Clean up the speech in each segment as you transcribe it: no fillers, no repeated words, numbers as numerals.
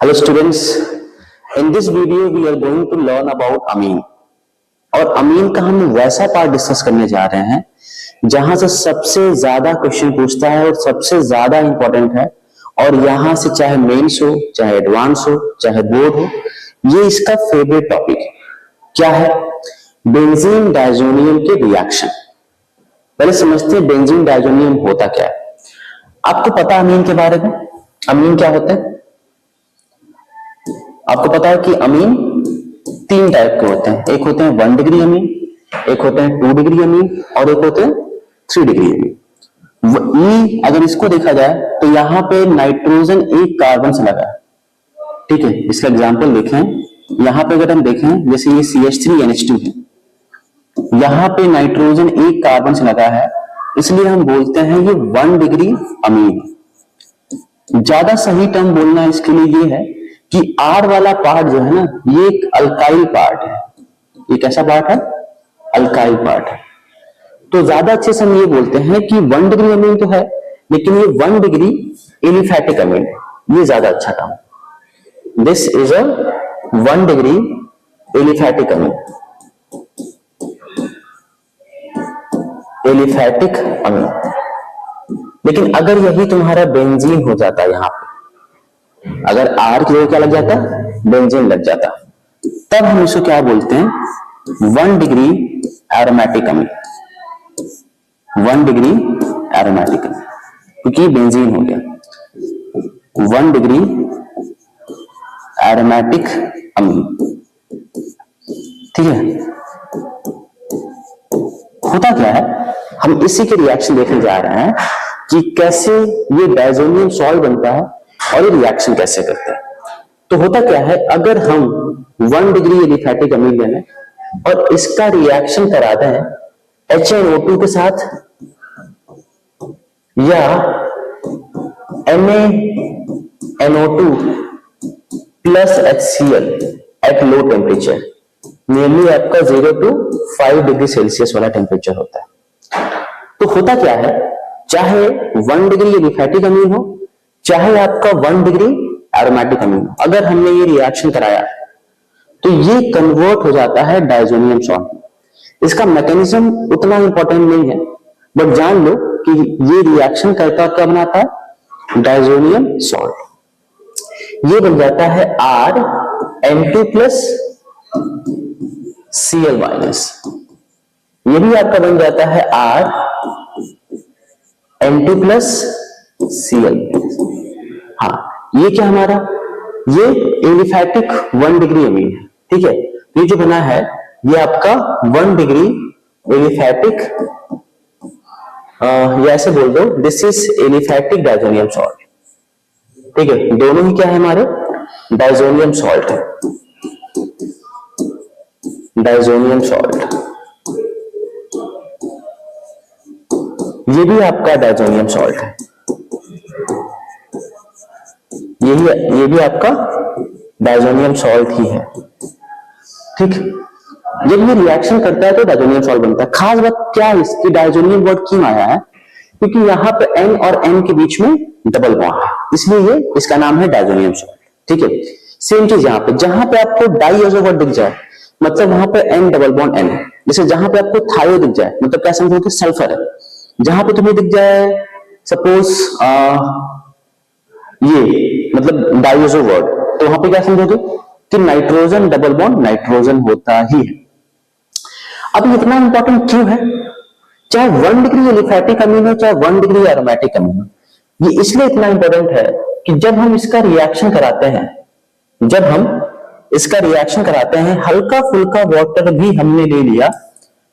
Hello students, in this video we are going to learn about अमीन। और अमीन का हम वैसा पार्ट डिस्कस करने जा रहे हैं जहां से सबसे ज्यादा क्वेश्चन पूछता है और सबसे ज्यादा इंपॉर्टेंट है, और यहां से चाहे मेंस हो, चाहे एडवांस हो, चाहे बोर्ड हो, ये इसका फेवरेट टॉपिक है। क्या है? बेंजीन डायजोनियम के रिएक्शन। पहले समझते हैं बेंजीन डायजोनियम होता क्या है। आपको पता है अमीन के बारे में? अमीन क्या होता है? आपको पता है कि अमीन तीन टाइप के होते हैं। एक होते हैं 1 डिग्री अमीन, एक होते हैं 2 डिग्री अमीन, और एक होते हैं 3 डिग्री अमीन। अगर इसको देखा जाए तो यहाँ पे नाइट्रोजन एक कार्बन से लगा है, ठीक है। इसका एग्जांपल देखें, यहाँ पे अगर हम देखें जैसे ये CH3NH2 है, यहाँ पे नाइट्रोजन एक कार्बन से लगा है, इसलिए हम बोलते हैं ये 1 डिग्री अमीन। ज्यादा सही टर्म बोलना इसके लिए ये है कि R वाला पार्ट जो है ना, ये एक अल्काइल पार्ट है। ये कैसा पार्ट है? अल्काइल पार्ट है। तो ज्यादा अच्छे से हम ये बोलते हैं कि 1 डिग्री अमीन तो है, लेकिन ये 1 डिग्री एलिफैटिक अमीन है। ये ज्यादा अच्छा काम है। This is a 1 degree aliphatic amine. Aliphatic amine. लेकिन अगर यही तुम्हारा बेंजीन हो जाता है, यहां पे अगर R की जगह क्या लग जाता, बेंजीन लग जाता, तब हम इसको क्या बोलते हैं? 1 डिग्री एरोमेटिक अमीन। 1 डिग्री एरोमेटिक अमीन, क्योंकि बेंजीन हो गया। 1 डिग्री एरोमेटिक अमीन, ठीक है। होता क्या है, हम इसी के रिएक्शन देखने जा रहे हैं कि कैसे ये डायजोनियम सॉल्ट बनता है और ये रिएक्शन कैसे करता है। तो होता क्या है, अगर हम 1 डिग्री एलिफैटिक अमीन लें और इसका रिएक्शन करा दें HNO2 के साथ या NaNO2 plus HCl at low temperature, mainly आपका 0 to 5 डिग्री सेल्सियस वाला टेम्परेचर होता है। तो होता क्या है, चाहे 1 डिग्री एलिफैटिक अमीन हो, चाहे आपका 1 डिग्री एरोमेटिक अमीन हो, अगर हमने ये रिएक्शन कराया तो ये कन्वर्ट हो जाता है डायजोनियम सॉल्ट। इसका मैकेनिज्म उतना इंपॉर्टेंट नहीं है, बट जान लो कि ये रिएक्शन करता क्या बनाता है? Diazonium salt. ये बन जाता है RN2 प्लस Cl माइनस। ये भी आपका बन जाता है RN2 प्लस Cl। हाँ, ये क्या हमारा? ये एलिफैटिक 1 डिग्री अमीन है, ठीक है। ये जो बना है ये आपका 1 डिग्री एलिफैटिक, या ऐसे बोल दो this is aliphatic diazonium salt, ठीक है। दोनों ही क्या है हमारे? डायजोनियम सॉल्ट है। डायजोनियम सॉल्ट, ये भी आपका डायजोनियम सॉल्ट है। ये भी आपका डायजोनियम सॉल्ट ही है, ठीक। जब ये रिएक्शन करता है तो डायजोनियम सॉल्ट बनता है। खास बात क्या है इसकी, डायजोनियम वर्ड क्यों आया है? क्योंकि यहाँ पे N और N के बीच में डबल बॉन्ड है, इसलिए ये इसका नाम है डायजोनियम सॉल्ट, ठीक है। सेम चीज यहाँ पे, जहां पे आपको डाइएजो वर्ड दिख जाए मतलब वहां पे N डबल बॉन्ड N है। जैसे जहां पे आपको थायो दिख जाए मतलब क्या समझोगे? सल्फर है। जहां पे तुम्हें दिख जाए सपोज ये मतलब डाइएजो वर्ड, तो वहां पे क्या समझोगे कि नाइट्रोजन डबल बॉन्ड नाइट्रोजन होता ही है। अब इतना इंपॉर्टेंट क्यों है? चाहे 1 डिग्री एलिफैटिक अमीन हो, चाहे 1 डिग्री एरोमेटिक अमीन हो, ये इसलिए इतना इंपॉर्टेंट है कि जब हम इसका रिएक्शन कराते हैं, हल्का फुल्का वाटर भी हमने ले लिया,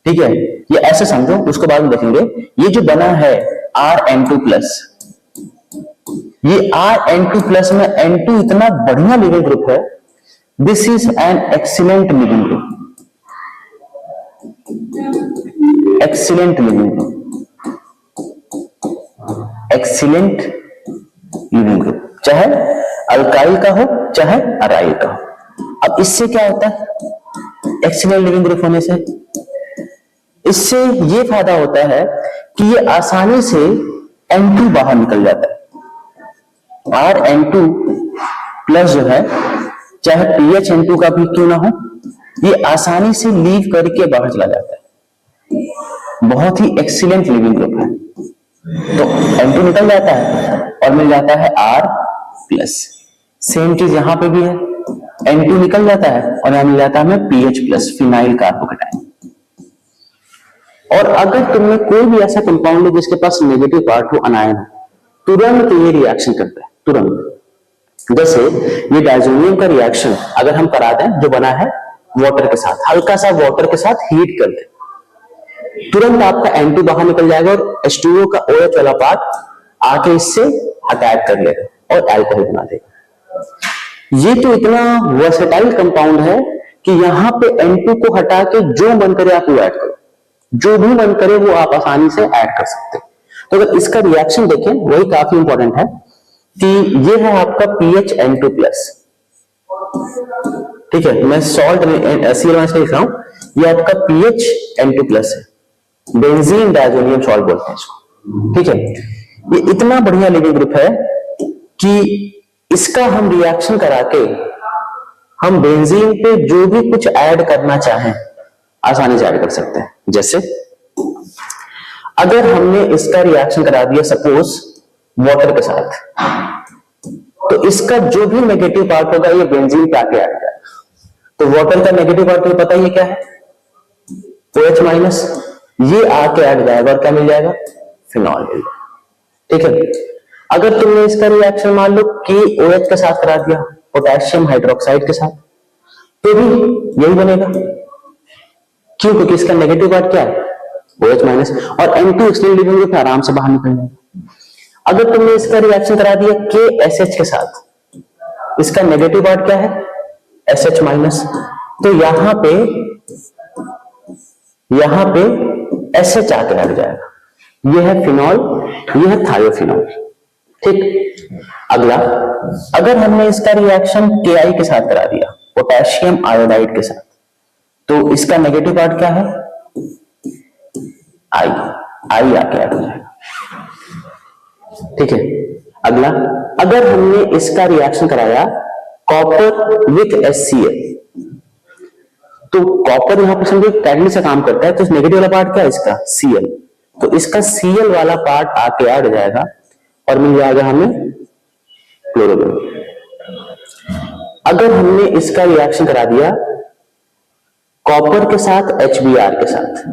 ठीक है। ये ऐसे समझो, उसके बाद में देखेंगे। ये जो बना है RN2 प्लस, ये RN2 प्लस में N2 इतना बढ़िया लिविंग ग्रुप है। This is an excellent leaving group, excellent leaving group, excellent leaving group, चाहे अल्काइल का हो चाहे अराइल का हो। अब इससे क्या होता है? एक्सीलेंट लिविंग ग्रुप होने से इससे ये फायदा होता है कि ये आसानी से N2 बाहर निकल जाता है। RN2 प्लस जो है चाहे PHN2 का भी क्यों ना हो, ये आसानी से लीव करके बाहर चला जाता है, बहुत ही एक्सीलेंट लिविंग ग्रुप है। तो N2 निकल जाता है और मिल जाता है R प्लस। सेम चीज यहां पे भी है, N2 निकल जाता है और यहां मिल जाता है हमें PH प्लस, फिनाइल कार्बोकेटाइन। और अगर तुमने कोई भी ऐसा कंपाउंड है जिसके पास नेगेटिव पार्ट हो, अनायन, तुरंत ये रिएक्शन करता है, तुरंत। जैसे ये डायजोनियम का रिएक्शन अगर हम करा दें, जो बना है वाटर के साथ, हल्का सा वाटर के साथ हीट कर दें, तुरंत आपका N2 बाहर निकल जाएगा और H2O का OH वाला पार्ट आके इससे अटैक कर लेगा और अल्कोहल बना देगा। ये तो इतना वर्सेटाइल कंपाउंड है कि यहां पे N2 को हटा के जो मन करे आप वो ऐड करो, जो भी मन करे वो आप आसानी से ऐड कर सकते हैं। तो अगर इसका रिएक्शन देखें, वही काफी इंपॉर्टेंट है कि ये है आपका PHN2 प्लस, ठीक है, मैं सॉल्ट CL- लिख रहा हूं, ये आपका PHN2 प्लस है, बेंजीन डायजोनियम सॉल्ट बोलते हैं इसको, ठीक है। ये इतना बढ़िया लिविंग ग्रुप है कि इसका हम रिएक्शन करा के हम बेंजीन पे जो भी कुछ ऐड करना चाहें आसानी से ऐड कर सकते हैं। जैसे अगर हमने इसका रिएक्शन करा दिया सपोज वाटर के साथ, तो इसका जो भी नेगेटिव पार्ट होगा ये बेंजीन पे आके ऐड हो जाएगा। तो वाटर का नेगेटिव पार्ट तो पता ही क्या है, OH माइनस, ये आके ऐड हो जाएगा और क्या मिल जाएगा, फिनॉल मिल जाएगा, ठीक है। अगर तुमने इसका रिएक्शन मान लो KOH के साथ करा दिया, पोटेशियम हाइड्रोक्साइड के साथ, तो भी यही बनेगा। क्यों? क्योंकि इसका नेगेटिव पार्ट क्या है, OH माइनस, और N2 एक्सटेंडेड लिविंग ग्रुप आराम से बाहर निकल जाएगा। अगर तुमने इसका रिएक्शन करा दिया KSH के साथ, इसका नेगेटिव पार्ट क्या है, SH माइनस, तो यहां पे SH आके लग जाएगा, यह है फिनॉल, यह है थायोफिनॉल, ठीक। अगला, अगर हमने इसका रिएक्शन KI के साथ करा दिया, पोटेशियम आयोडाइड के साथ, तो इसका नेगेटिव पार्ट क्या है, I आके ऐड हो जाएगा, ठीक है। अगला, अगर हमने इसका रिएक्शन कराया कॉपर विथ HCl, तो कॉपर यहां पर समझो कैटलिस्ट से काम करता है, तो नेगेटिव वाला पार्ट क्या है इसका, Cl, तो इसका Cl वाला पार्ट आके ऐड हो जाएगा और मिल जाएगा हमें क्लोरोब्रोमीन। अगर हमने इसका रिएक्शन करा दिया कॉपर के साथ HBr के साथ,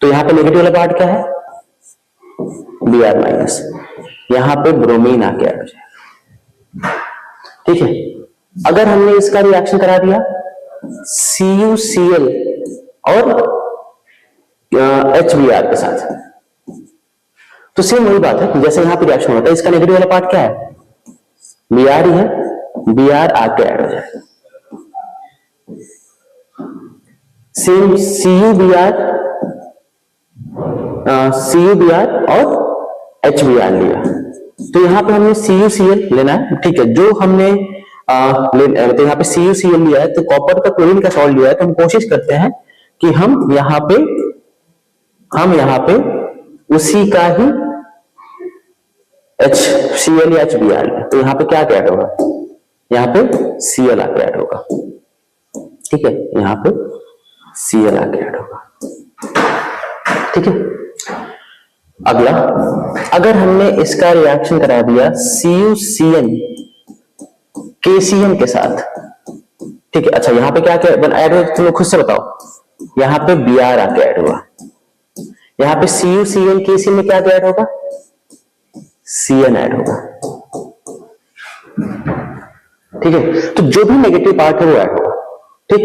तो यहां पे नेगेटिव वाला पार्ट क्या है, Br माइनस, यहां पे ब्रोमीन आके ऐड हो जाएगा, ठीक है। अगर हमने इसका रिएक्शन करा दिया CuCl और HBr के साथ, तो सेम वही बात है जैसे यहां पे रिएक्शन होता है, इसका नेगेटिव वाला पार्ट क्या है, Br ही है, Br आके ऐड हो जाएगा, सेम CuBr और HBr लिया, तो यहां पे हमने CuCl लेना है, ठीक है। जो हमने तो यहाँ पे CuCl लिया है, तो कॉपर का क्लोरीन का सॉल्ट लिया है, तो हम कोशिश करते हैं कि हम यहाँ पे उसी का ही HCl या HBr, तो यहाँ पे क्या ऐड होगा, यहाँ पे Cl आके ऐड होगा, ठीक है, यहाँ पे Cl आके ऐड होगा, ठीक है। अगला, अगर हमने इसका रिएक्शन करा दिया CuCN KCN के साथ, ठीक है। अच्छा, यहाँ पे क्या ऐड हुआ, तुम खुद से बताओ, यहाँ पे Br आके ऐड हुआ, यहाँ पे CuCN KCN में क्या ऐड होगा, Cn ऐड होगा, ठीक है। तो जो भी नेगेटिव पार्ट है वो ऐड होगा, ठीक।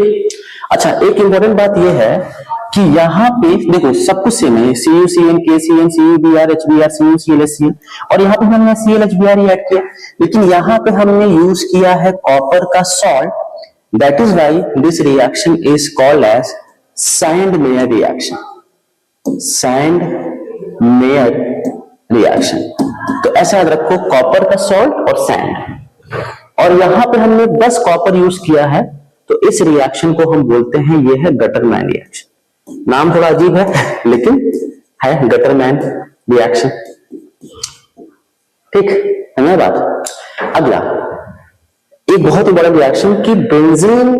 अच्छा, एक इंपॉर्टेंट बात यह है कि यहां पे देखो सब कुछ सेम है, CuCN KCN CuBr HBr CuCl HCl, और यहाँ पे हमने Cl HBr ही ऐड किया, लेकिन यहाँ पे हमने यूज किया है कॉपर का salt, that is why this reaction is called as Sandmeyer reaction, Sandmeyer reaction. तो ऐसा याद रखो, कॉपर का सॉल्ट और सैंड, और यहां पे हमने बस कॉपर यूज किया है, तो इस रिएक्शन को हम बोलते हैं ये है गटरमैन रिएक्शन। नाम थोड़ा अजीब है लेकिन है गटरमैन रिएक्शन, ठीक है ना बात। अगला, एक बहुत ही बड़ा रिएक्शन कि बेंजीन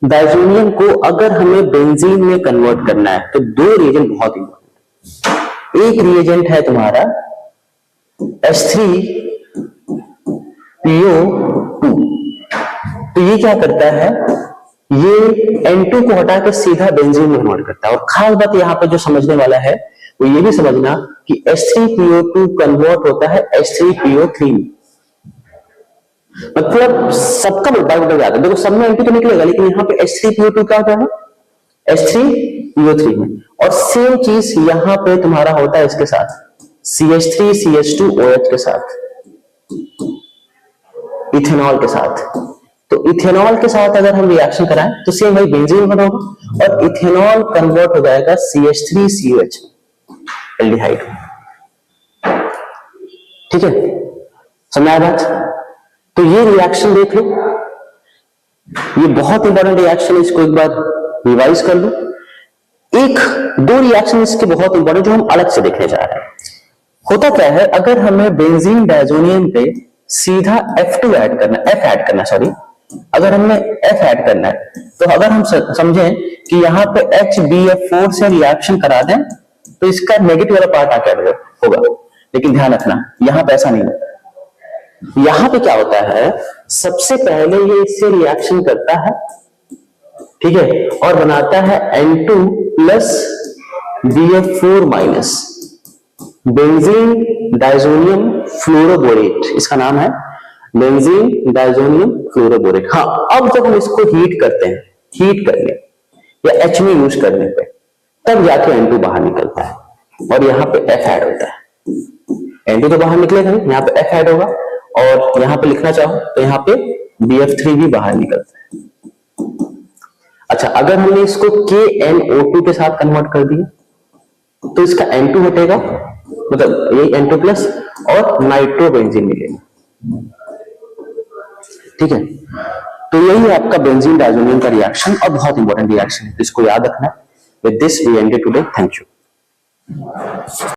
डायजोनियम को अगर हमें बेंजीन में कन्वर्ट करना है तो दो रिएजेंट बहुत इंपॉर्टेंट। एक रिएजेंट है तुम्हारा H3PO2, तो ये क्या करता है, ये N2 को हटा के सीधा बेंजीन में कन्वर्ट करता है। और खास बात यहां पे जो समझने वाला है वो ये भी समझना कि H3PO2 कन्वर्ट होता है H3PO3 में। मतलब सबका बाय जाता है, देखो सब में N2 तो निकलेगा, लेकिन यहाँ पे H3PO2 क्या होता है, H3PO3 में। और सेम चीज यहां पे तुम्हारा होता है इसके साथ CH3CH2OH के साथ, इथेनॉल के साथ। तो इथेनॉल के साथ अगर हम रिएक्शन कराएं तो सेम वही बेंजीन बना होगा और इथेनॉल कन्वर्ट हो जाएगा CH3COH एल्डिहाइड। ठीक है, समझ आया बात? तो ये रिएक्शन देख लो, ये बहुत इंपॉर्टेंट रिएक्शन है, इसको एक बार रिवाइज कर लो। एक दो रिएक्शन इसके बहुत इंपॉर्टेंट जो हम अलग से देखने जा रहे हैं। होता क्या है, अगर हमें बेंजीन डायजोनियम पे सीधा F2 ऐड करना, F ऐड करना, सॉरी, अगर हमने F ऐड करना है तो अगर हम समझें कि यहाँ पे HBF4 से रिएक्शन करा दें तो इसका नेगेटिव वाला पार्ट आके होगा, लेकिन ध्यान रखना यहां पे ऐसा नहीं है। यहां पे क्या होता है, सबसे पहले ये इससे रिएक्शन करता है, ठीक है, और बनाता है N2 plus BF4 minus benzene diazonium fluoroborate, इसका नाम है बेंजीन डायजोनियम फ्लोरोबोरेट। हाँ, अब जब हम इसको हीट करते हैं, हीट करने या H में यूज करने पे तब जाके N2 बाहर निकलता है और यहाँ पे F ऐड होता है। N2 तो बाहर निकलेगा, यहाँ पे F ऐड होगा, और यहाँ पे लिखना चाहो तो यहाँ पे BF3 भी बाहर निकलता है। अच्छा, अगर हमने इसको KNO2 के साथ कन्वर्ट कर दिया तो इसका N2 हटेगा, मतलब यही N2 प्लस और नाइट्रोबेंजीन मिलेगा। ठीक है, तो यही आपका बेंजीन डायजोनियम का रिएक्शन और बहुत इंपॉर्टेंट रिएक्शन है, इसको याद रखना। With this we ended today, thank you.